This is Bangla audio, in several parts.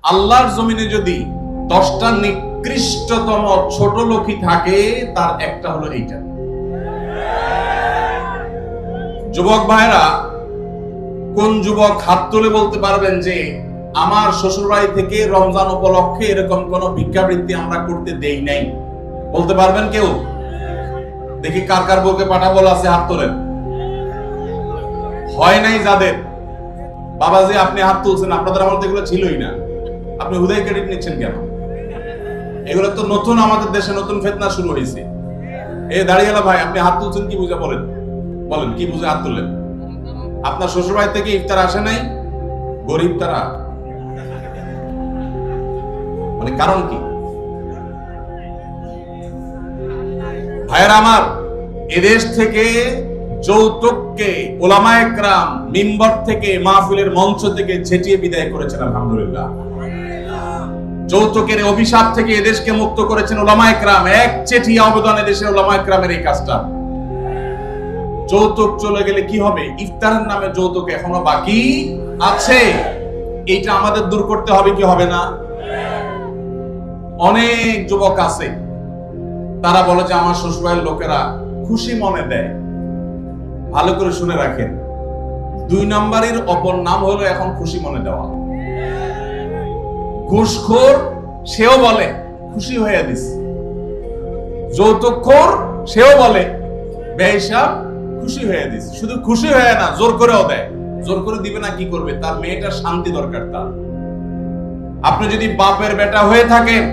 আল্লাহর জমিনে যদি 10টা নিকৃষ্টতম ছোট লোকই থাকে, তার একটা হলো এইটা। যুবক ভাইরা, কোন যুবক হাত তুলে বলতে পারবেন যে আমার শ্বশুরবাড়ি থেকে রমজান উপলক্ষে এরকম কোন ভিক্ষাবৃত্তি আমরা করতে দেই নাই? বলতে পারবেন কেউ? দেখি কার কার বউকে পাঠাবো আছে, হাত তোলেন। হয় নাই যাদের। বাবাজি আপনি হাত তুলছেন, আপনাদের আমল এগুলো ছিলই না, আপনি হুদাই ক্রেডিট নিচ্ছেন কেন? এগুলো তো নতুন, আমাদের দেশে নতুন ফিতনা শুরু হয়েছে। এই দাঁড়িয়েলা ভাই, আপনি হাত তুলছেন কি বুঝে? বলেন বলেন কি বুঝে হাত তুললেন? আপনার শ্বশুরবাড়ি থেকে ইফতার আসে নাই? গরিব তারা, মানে কারণ কি? ভাইয়েরা আমার, এদেশ থেকে যৌতুককে উলামায়ে কেরাম মিম্বর থেকে, মাহফিলের মঞ্চ থেকে ছেটিয়ে বিদায় করেছেন, আলহামদুলিল্লাহ। যৌতুকের অভিশাপ থেকে এদেশকে মুক্ত করেছেন উলামায়ে কেরাম। এক চেটিয়া অবদান এদেশের উলামায়ে কেরামের এই কাজটা। যৌতুক চলে গেলে কি হবে? ইফতারের নামে যৌতুক এখনো বাকি আছে, এটা আমাদের দূর করতে হবে কি হবে না? অনেক যুবক আছে, তারা বলে যে আমার শ্বশুরবাড়ির লোকেরা খুশি মনে দেয়। ভালো করে শুনে রাখেন, 2 নম্বরের অপর নাম হলো এখন খুশি মনে দেওয়া। ঘুষখোর সেও বলে খুশি হয়ে দিস, যৌতুকখোর সেও বলে বেহিসাব খুশি হয়ে দিস। শুধু খুশি হয়ে না, জোর করেও দেয়। জোর করে দিবে না, কি করবে? তার মেয়েটার শান্তি দরকার তার। আপনি যদি বাপের বেটা হয়ে থাকেন,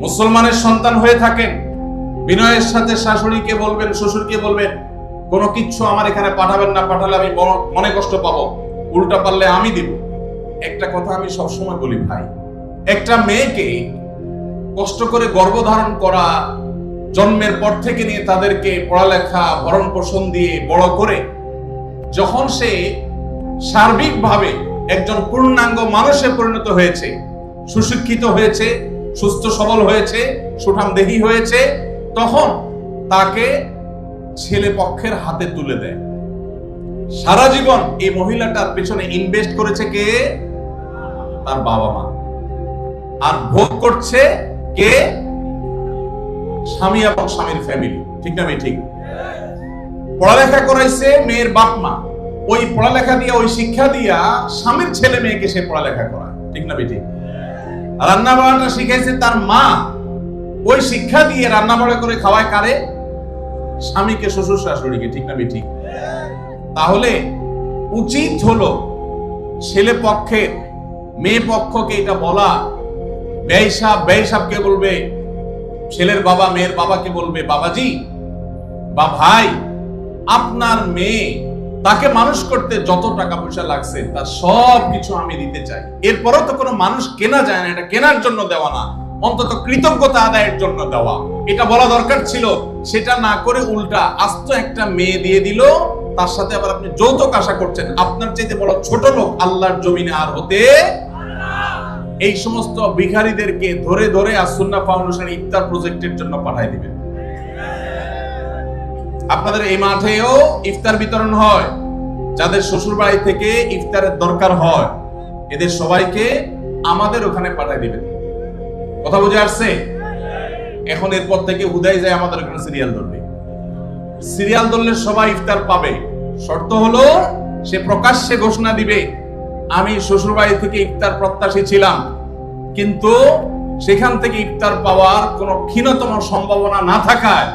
মুসলমানের সন্তান হয়ে থাকেন, বিনয়ের সাথে শাশুড়িকে বলবেন, শ্বশুরকে বলবেন কোনো কিচ্ছু আমার এখানে পাঠাবেন না, পাঠালে আমি মনে কষ্ট পাবো, উল্টা পারলে আমি দিব। একটা কথা আমি সবসময় বলি ভাই, একটা মেয়েকে কষ্ট করে গর্ভধারণ করা, জন্মের পর থেকে নিয়ে তাদেরকে পড়ালেখা ভরণ পোষণ দিয়ে বড় করে যখন সে সার্বিকভাবে একজন পূর্ণাঙ্গ মানুষে পরিণত হয়েছে, সুশিক্ষিত হয়েছে, সুস্থ সবল হয়েছে, সুঠামদেহী হয়েছে, তখন তাকে ছেলে পক্ষের হাতে তুলে দেয়। সারা জীবন এই মহিলাটার পেছনে ইনভেস্ট করেছে কে? তার বাবা মা। আর ভোগ করছে কে? স্বামী এবং স্বামীর ফ্যামিলি। ঠিক না? ঠিক। পড়ালেখা করাইছে মেয়ের বাপ মা, ওই পড়ালেখা দিয়া, ওই শিক্ষা দিয়া স্বামীর ছেলে মেয়েকে সে পড়ালেখা করায়। ঠিক না? ঠিক। রান্না বান্নাটা শিখাইছে তার মা, ওই শিক্ষা দিয়ে রান্না বাড়া করে খাওয়ায় কারে? স্বামীকে, শ্বশুর শাশুড়িকে। ঠিক না? ঠিক। তাহলে উচিত হলো ছেলে পক্ষের মেয়ে পক্ষকে এটা বলা। বেহিসাবকে বলবে, ছেলের বাবা মেয়ের বাবাকে বলবে, বাবাজি বা ভাই, আপনার মেয়ে, তাকে মানুষ করতে যত টাকা পয়সা লাগছে তার সব কিছু আমি দিতে চাই। এরপরও তো কোনো মানুষ কেনা যায় না, এটা কেনার জন্য দেওয়া না, অন্তত কৃতজ্ঞতা আদায়ের জন্য দেওয়া। এটা বলা দরকার ছিল। সেটা না করে উল্টা আস্ত একটা মেয়ে দিয়ে দিল, তার সাথে আবার আপনি যৌতুক আশা করছেন। আপনার চাইতে বড় ছোট লোক আল্লাহর জমিনে আর হতে। এই সমস্ত ভিখারীদেরকে ধরে ধরে আস-সুন্নাহ ফাউন্ডেশন ইফতার প্রজেক্টের জন্য পাঠিয়ে দিবেন। আপনাদের এই মাঠেও ইফতার বিতরণ হয়। যাদের শ্বশুর বাড়ি থেকে ইফতারের দরকার হয়, এদের সবাইকে আমাদের ওখানে পাঠিয়ে দিবেন। কথা বুঝে আসছে? এখন এরপর থেকে হুদাই যায় আমাদের ওখানে সিরিয়াল ধরবে। সিরিয়াল ধরলে সবাই ইফতার পাবে। শর্ত হলো সে প্রকাশ্যে ঘোষণা দিবে, আমি শ্বশুর বাড়ি থেকে ইফতার প্রত্যাশী ছিলাম, কিন্তু সেখান থেকে ইফতার পাওয়ার কোনো ক্ষীণতম সম্ভাবনা না থাকায়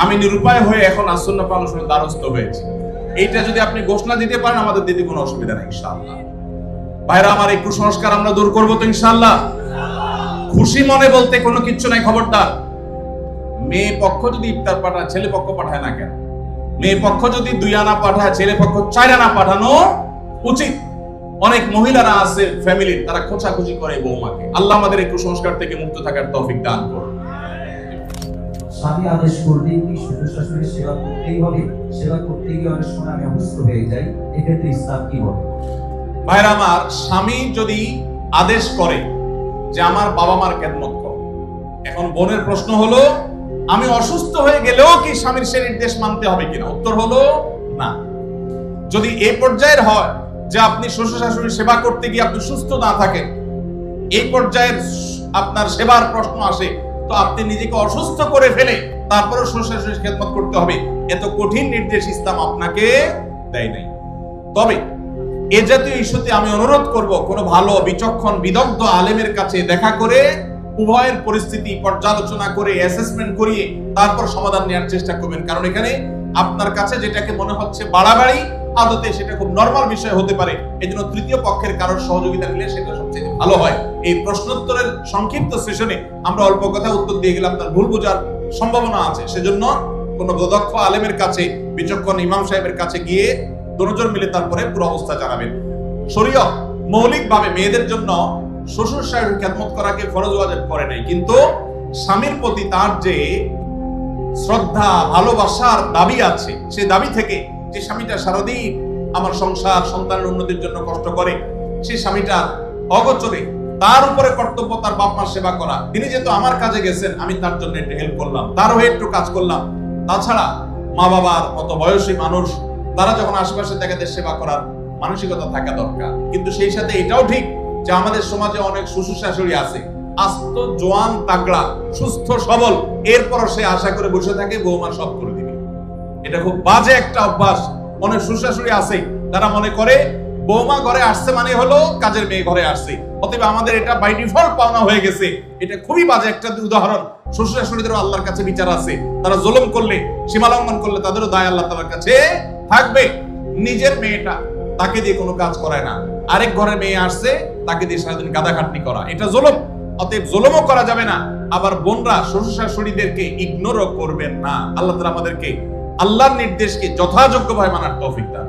আমি নিরুপায় হয়ে এখন আস-সুন্নাহ ফাউন্ডেশনের দ্বারস্থ হয়েছি। এইটা যদি আপনি ঘোষণা দিতে পারেন, আমাদের দিতে কোনো অসুবিধা নেই ইনশাআল্লাহ। ভাইরা আমার, এই কুসংস্কার আমরা দূর করবো তো ইনশাআল্লাহ। খুশি মনে বলতে কোনো কিচ্ছু নাই। খবরদার, মেয়ে পক্ষ যদি ইফতার পাঠায়, ছেলে পক্ষ পাঠায় না কেন? মেয়ে পক্ষ যদি 2 আনা পাঠায়, ছেলে পক্ষ 4 আনা পাঠানো উচিত। অনেক মহিলারা আছে ফ্যামিলির, তারা খোঁচাখুচি করে বৌমাকে। আল্লাহ আমাদের এই কুসংস্কার থেকে মুক্ত থাকার তৌফিক দান করুন। স্বামী আদেশ করলে কি শ্বশুর শাশুড়ির সেবা করতেই হবে? সেবা করতে গিয়ে অনেক সময় আমি অসুস্থ হয়ে যাই, এক্ষেত্রে ইসলাম কি বলে? ভাইরা আমার, স্বামী যদি আদেশ করে যে আমার বাবা মার খেদমত করো, এখন বোনের প্রশ্ন হলো আমি অসুস্থ হয়ে গেলেও কি স্বামীর সে নির্দেশ মানতে হবে কিনা? উত্তর হলো না। যদি এই পর্যায়ের হয় যে আপনি শ্বশুর শাশুড়ির সেবা করতে গিয়ে আপনি সুস্থ না থাকেন, এই পর্যায়ের আপনার সেবার প্রশ্ন আসে, তো আপনি নিজেকে অসুস্থ করে ফেলে তারপরে শ্বশুর শাশুড়ির খেদমত করতে হবে, এত কঠিন নির্দেশ ইসলাম আপনাকে দেয় নাই। তবে এ জাতীয় ইস্যুতে আমি অনুরোধ করব, কোন ভালো বিচক্ষণ বিদগ্ধ আলেমের কাছে দেখা করে উভয়ের পরিস্থিতি পর্যালোচনা করে অ্যাসেসমেন্ট করিয়ে তারপর সমাধান নেওয়ার চেষ্টা করবেন। কারণ এখানে আপনার কাছে যেটাকে মনে হচ্ছে বাড়াবাড়ি, আদতে সেটা খুব নরমাল বিষয় হতে পারে। এজন্য তৃতীয় পক্ষের কারোর সহযোগিতা নিলে সেটা সবচেয়ে ভালো হয়। এই প্রশ্নোত্তরের সংক্ষিপ্ত সেশনে আমরা অল্প কথা উত্তর দিয়ে গেলে আপনার ভুল বোঝার সম্ভাবনা আছে। সেজন্য কোন দক্ষ আলেমের কাছে, বিচক্ষণ ইমাম সাহেবের কাছে গিয়ে দুজন মিলে তারপরে পুরো অবস্থা জানাবেন। শরীয়ত মৌলিকভাবে মেয়েদের জন্য শ্বশুর শাশুড়ির খেদমত করাকে ফরজ ওয়াজিব করে নাই, কিন্তু স্বামীর প্রতি তার যে শ্রদ্ধা ভালোবাসার দাবি আছে, সেই দাবি থেকে যে স্বামীটা সারাদিন আমার সংসার সন্তানের উন্নতির জন্য কষ্ট করে, সেই স্বামীটা অগোচরে তার উপরে কর্তব্য তার বাপ মার সেবা করা। তিনি যেহেতু আমার কাজে গেছেন, আমি তার জন্য একটু হেল্প করলাম, তার হয়ে একটু কাজ করলাম। তাছাড়া মা বাবার মতো বয়সী মানুষ, তারা যখন আশেপাশে তাদের সেবা করার মানসিকতা থাকা দরকার। কিন্তু সেই সাথে এটাও ঠিক যে আমাদের সমাজে অনেক শ্বশুর শাশুড়ি আছে, আস্ত জোয়ান তাগড়া সুস্থ সবল, এরপর সে আশা করে বসে থাকে বৌমা সব করে দিবে। এটা খুব বাজে একটা অভ্যাস। অনেক শ্বশুর শাশুড়ি আছে তারা মনে করে বৌমা ঘরে আসছে মানে হলো কাজের মেয়ে ঘরে আসছে, অতএব আমাদের এটা বাই ডিফল্ট পাওনা হয়ে গেছে। এটা খুবই বাজে একটা উদাহরণ। শ্বশুর শাশুড়িদেরও আল্লাহর কাছে বিচার আছে, তারা জুলুম করলে, সীমা লঙ্ঘন করলে তাদেরও দায় আল্লাহ তাআলার কাছে থাকবে। নিজের মেয়েটা তাকে দিয়ে কোনো কাজ করায় না, আরেক ঘরের মেয়ে আসছে তাকে দিয়ে সারাদিন গাদা খাটনি করা, এটা জুলুম। অতএব জুলুমও করা যাবে না। আবার বোনরা শ্বশুর শাশুড়িদেরকে ইগনোরও করবেন না। আল্লাহ তাআলা আমাদেরকে আল্লাহর নির্দেশকে যথাযোগ্যভাবে মানার তৌফিক দান।